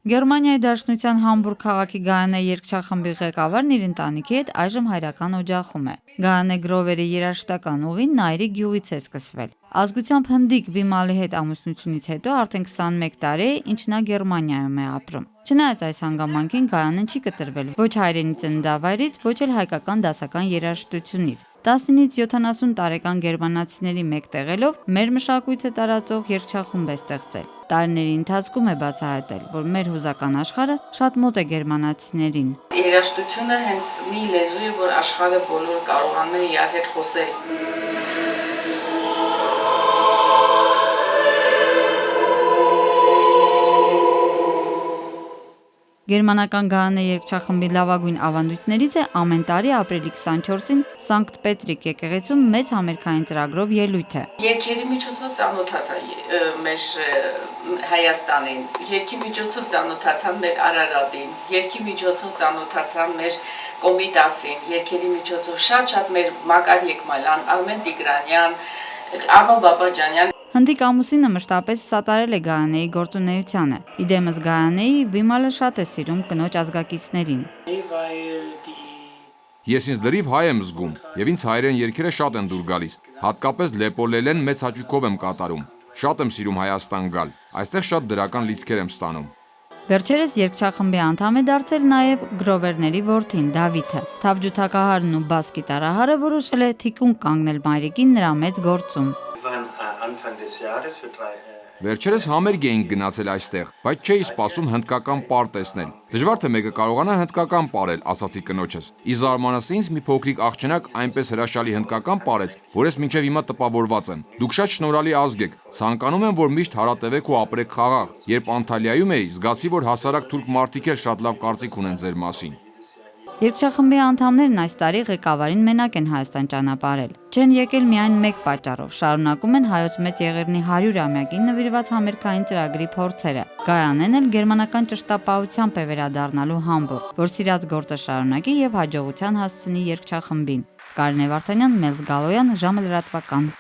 Գերմանիայի Դաշնության Համբուրգ քաղաքի Գայանե երգչախմբի ղեկավարն իր ընտանիքի հետ այժմ հայրական օջախում է։ Գայանե Գրովերի երաժշտական ուղին Նայրի գյուղից է սկսվել։ Ազգությամբ հնդիկ Բիմալի հետ ամուսնությունից հետո արդեն 21 տարի է, ինչ նա Գերմանիայում է ապրում։ Չնայած այս հանգամանքին Գայանեն չի կտրվել ոչ հայրենի ծննդավայրից, ոչ էլ հայկական դասական երաժշտությունից։ 19-ից 70 տարեկան գերմանացիների մեկտեղելով մեր մշակույթը տարածող երգչախումբ է ստեղծել։ Տարիների ընթացքում է բացահայտել, որ մեր հուզական աշխարհը շատ մոտ է գերմանացիներին։ Երաժշտությունը հենց մի լեզու է, որ աշխարհը բոլորը կարողանում են իրար հետ խոսել։ Գերմանական Գայանե երգչախմբի լավագույն ավանդույթներից է ամեն տարի ապրիլի 24-ին Սանկտ Պետրիկ եկեղեցում մեծ համերգային ծրագրով ելույթը։ Երգերի միջոցով ծանոթացա մեր Հայաստանին, երգի միջոցով ծանոթացա մեր Արարատին, երգի միջոցով ծանոթացա մեր Կոմիտասին, երգերի միջոցով շատ մեր Մակար Եկմալյան, Արմեն Տիգրանյան, Աղո Բաբաջանյան։ Հնդիկ ամուսինը մշտապես սատարել է Գայանեի գործունեությանը։ Իդեմս Գայանեի Բիմալը շատ է սիրում կնոջ ազգակիցներին։ Ես ինձ լրիվ հայ եմ զգում, եւ ինձ հայերեն երգերը շատ են դուր գալիս, հատկապես Լեպոլելեն մեծ հաճույքով եմ կատարում։ Շատ եմ սիրում Հայաստան գալ, այստեղ շատ դրական լիցքեր եմ ստանում։ Վերջերս երգչախմբի անդամ է դարձել նաև Գրովերների որդին Դավիթը։ Թավջութակահարն ու բաս գիտարահարը որոշել է թիկունք կանգնել մայրիկին նրա մեծ գործում։ Վերջերս համերգ էինք գնացել այստեղ, բայց չէի սպասում հնդկական պար տեսնել։ Դժվար թե մեկը կարողանա հնդկական պարել, ասացի կնոջս։ Ի զարմանս ինձ մի փոքրիկ աղջնակ այնպես հրաշալի հնդկական պարեց, որ ես մինչև հիմա տպավորված եմ։ Դուք շատ շնորհալի ազգ եք։ Ցանկանում եմ, որ միշտ հարատևեք ու ապրեք խաղաղ։ Երբ Անտալիայում էի, զգացի, որ հասարակ թուրք մարդիկ էլ շատ լավ կարծիք ունեն ձեր մասին։ Երգչախմբի անդամներն այս տարի ղեկավարին մենակ են Հայաստան ճանապարհել։ Չեն եկել միայն մեկ պատճառով, շարունակում են Հայոց Մեծ Եղեռնի 100-ամյակին նվիրված համերգային ծրագրի փորձերը։ Գայանեն էլ գերմանական ճշտապահությամբ է վերադառնալու Համբուրգ, որ սիրած գործը շարունակի եւ հաջողության հասցնի երգչախմբին։ Կարինե Վարդանյան, Մելս Գալոյան, ժամը լրատվական։